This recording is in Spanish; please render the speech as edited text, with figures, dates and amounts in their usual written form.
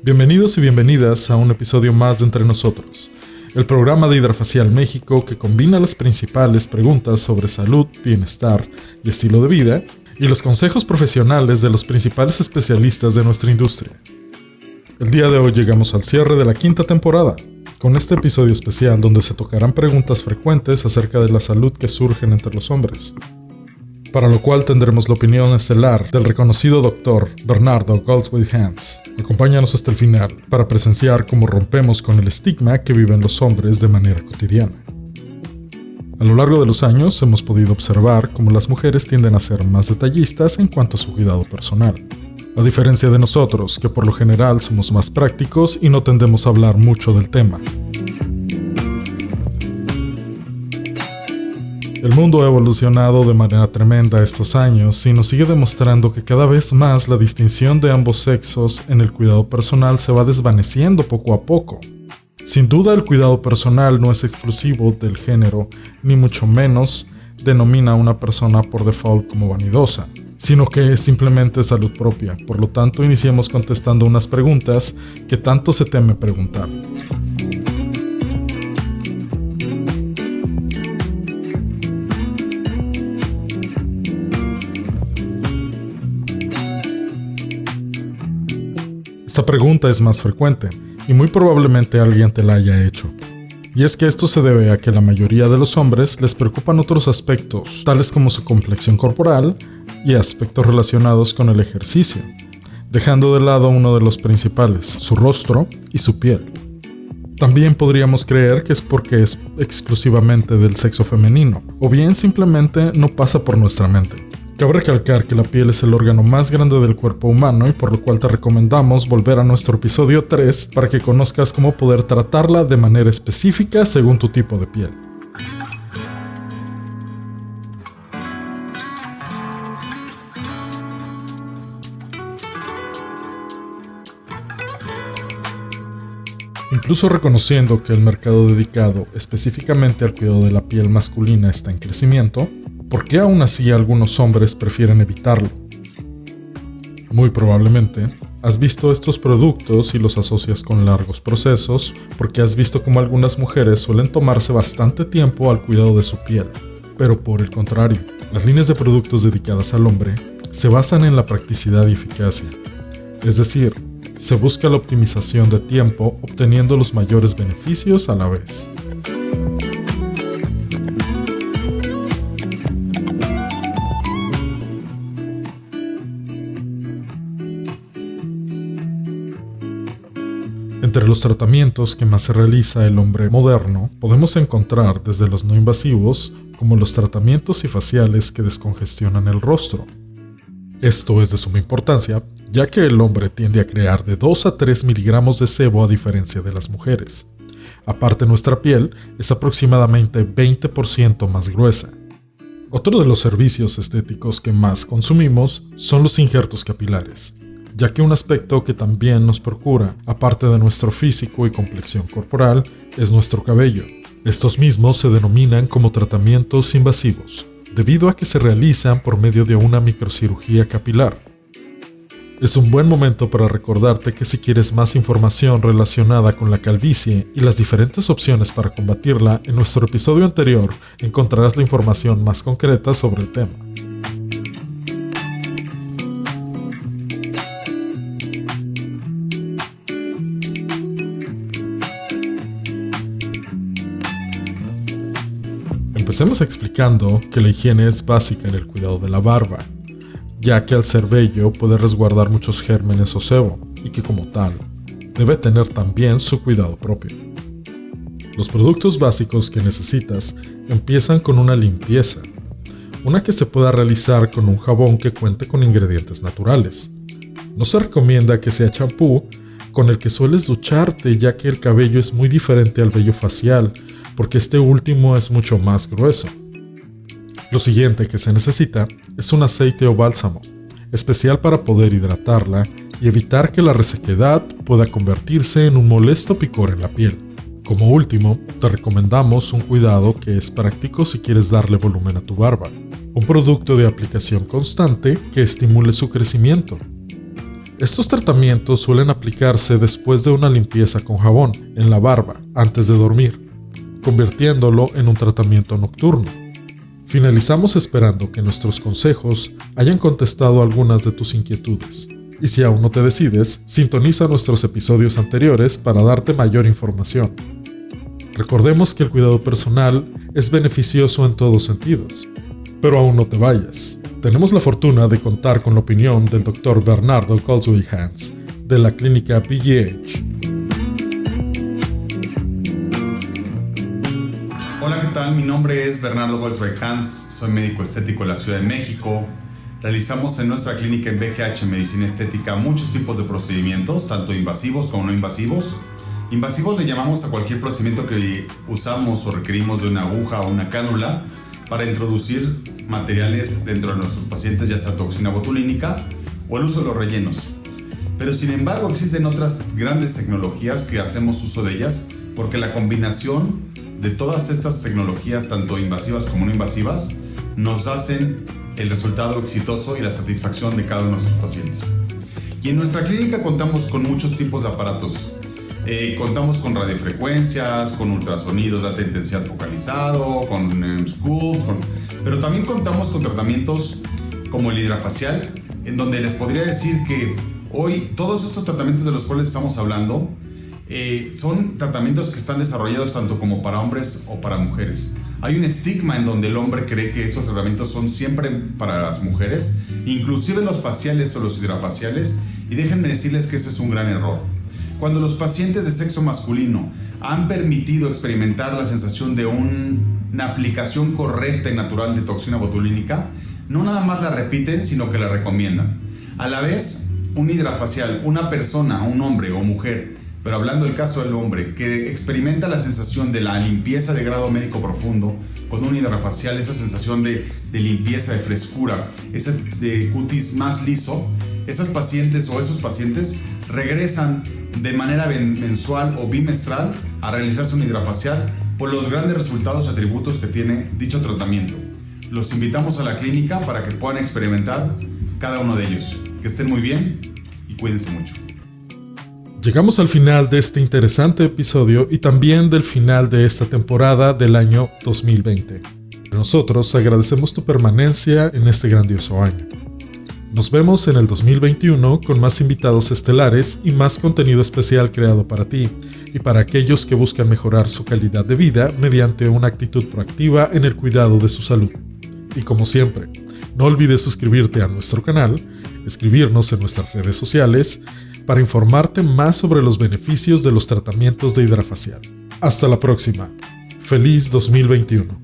Bienvenidos y bienvenidas a un episodio más de Entre Nosotros, el programa de Hidrafacial México que combina las principales preguntas sobre salud, bienestar y estilo de vida y los consejos profesionales de los principales especialistas de nuestra industria. El día de hoy llegamos al cierre de la quinta temporada, con este episodio especial donde se tocarán preguntas frecuentes acerca de la salud que surgen entre los hombres, para lo cual tendremos la opinión estelar del reconocido doctor Bernardo Goldschmidt-Hans. Acompáñanos hasta el final para presenciar cómo rompemos con el estigma que viven los hombres de manera cotidiana. A lo largo de los años hemos podido observar cómo las mujeres tienden a ser más detallistas en cuanto a su cuidado personal, a diferencia de nosotros, que por lo general somos más prácticos y no tendemos a hablar mucho del tema. El mundo ha evolucionado de manera tremenda estos años y nos sigue demostrando que cada vez más la distinción de ambos sexos en el cuidado personal se va desvaneciendo poco a poco. Sin duda el cuidado personal no es exclusivo del género, ni mucho menos denomina a una persona por default como vanidosa, sino que es simplemente salud propia. Por lo tanto, iniciemos contestando unas preguntas que tanto se teme preguntar. Esta pregunta es más frecuente y muy probablemente alguien te la haya hecho. Y es que esto se debe a que la mayoría de los hombres les preocupan otros aspectos, tales como su complexión corporal y aspectos relacionados con el ejercicio, dejando de lado uno de los principales, su rostro y su piel. También podríamos creer que es porque es exclusivamente del sexo femenino, o bien simplemente no pasa por nuestra mente. Cabe recalcar que la piel es el órgano más grande del cuerpo humano y por lo cual te recomendamos volver a nuestro episodio 3 para que conozcas cómo poder tratarla de manera específica según tu tipo de piel. Incluso reconociendo que el mercado dedicado específicamente al cuidado de la piel masculina está en crecimiento, ¿por qué aún así algunos hombres prefieren evitarlo? Muy probablemente, has visto estos productos y los asocias con largos procesos porque has visto cómo algunas mujeres suelen tomarse bastante tiempo al cuidado de su piel. Pero por el contrario, las líneas de productos dedicadas al hombre se basan en la practicidad y eficacia. Es decir, se busca la optimización de tiempo obteniendo los mayores beneficios a la vez. Entre los tratamientos que más se realiza el hombre moderno, podemos encontrar desde los no invasivos como los tratamientos y faciales que descongestionan el rostro. Esto es de suma importancia, ya que el hombre tiende a crear de 2 a 3 miligramos de sebo a diferencia de las mujeres. Aparte, nuestra piel es aproximadamente 20% más gruesa. Otro de los servicios estéticos que más consumimos son los injertos capilares, ya que un aspecto que también nos procura, aparte de nuestro físico y complexión corporal, es nuestro cabello. Estos mismos se denominan como tratamientos invasivos, debido a que se realizan por medio de una microcirugía capilar. Es un buen momento para recordarte que si quieres más información relacionada con la calvicie y las diferentes opciones para combatirla, en nuestro episodio anterior encontrarás la información más concreta sobre el tema. Empecemos explicando que la higiene es básica en el cuidado de la barba, ya que al ser vello puede resguardar muchos gérmenes o sebo, y que como tal, debe tener también su cuidado propio. Los productos básicos que necesitas empiezan con una limpieza, una que se pueda realizar con un jabón que cuente con ingredientes naturales. No se recomienda que sea champú con el que sueles ducharte, ya que el cabello es muy diferente al vello facial, porque este último es mucho más grueso. Lo siguiente que se necesita es un aceite o bálsamo, especial para poder hidratarla y evitar que la resequedad pueda convertirse en un molesto picor en la piel. Como último, te recomendamos un cuidado que es práctico si quieres darle volumen a tu barba. Un producto de aplicación constante que estimule su crecimiento. Estos tratamientos suelen aplicarse después de una limpieza con jabón en la barba antes de dormir, convirtiéndolo en un tratamiento nocturno. Finalizamos esperando que nuestros consejos hayan contestado algunas de tus inquietudes. Y si aún no te decides, sintoniza nuestros episodios anteriores para darte mayor información. Recordemos que el cuidado personal es beneficioso en todos sentidos. Pero aún no te vayas. Tenemos la fortuna de contar con la opinión del Dr. Bernardo Goldsweig-Hans, de la clínica PGH. Hola, ¿qué tal? Mi nombre es Bernardo Goldsweig-Hans, soy médico estético en la Ciudad de México. Realizamos en nuestra clínica en BGH Medicina Estética muchos tipos de procedimientos, tanto invasivos como no invasivos. Invasivos le llamamos a cualquier procedimiento que usamos o requerimos de una aguja o una cánula para introducir materiales dentro de nuestros pacientes, ya sea toxina botulínica o el uso de los rellenos. Pero sin embargo existen otras grandes tecnologías que hacemos uso de ellas, porque la combinación de todas estas tecnologías, tanto invasivas como no invasivas, nos hacen el resultado exitoso y la satisfacción de cada uno de nuestros pacientes. Y en nuestra clínica contamos con muchos tipos de aparatos. Contamos con radiofrecuencias, con ultrasonidos de alta intensidad focalizado, con scoop, pero también contamos con tratamientos como el hidrafacial, en donde les podría decir que hoy todos estos tratamientos de los cuales estamos hablando son tratamientos que están desarrollados tanto como para hombres o para mujeres. Hay un estigma en donde el hombre cree que estos tratamientos son siempre para las mujeres, inclusive los faciales o los hidrafaciales, y déjenme decirles que ese es un gran error. Cuando los pacientes de sexo masculino han permitido experimentar la sensación de una aplicación correcta y natural de toxina botulínica, no nada más la repiten, sino que la recomiendan. A la vez, un hidrafacial, una persona, un hombre o mujer, pero hablando del caso del hombre, que experimenta la sensación de la limpieza de grado médico profundo con un hidrafacial, esa sensación de limpieza, de frescura, ese de cutis más liso, esas pacientes o esos pacientes regresan de manera mensual o bimestral a realizarse un hidrafacial por los grandes resultados y atributos que tiene dicho tratamiento. Los invitamos a la clínica para que puedan experimentar cada uno de ellos. Que estén muy bien y cuídense mucho. Llegamos al final de este interesante episodio y también del final de esta temporada del año 2020. Nosotros agradecemos tu permanencia en este grandioso año. Nos vemos en el 2021 con más invitados estelares y más contenido especial creado para ti y para aquellos que buscan mejorar su calidad de vida mediante una actitud proactiva en el cuidado de su salud. Y como siempre, no olvides suscribirte a nuestro canal, escribirnos en nuestras redes sociales para informarte más sobre los beneficios de los tratamientos de hidrafacial. Hasta la próxima. ¡Feliz 2021!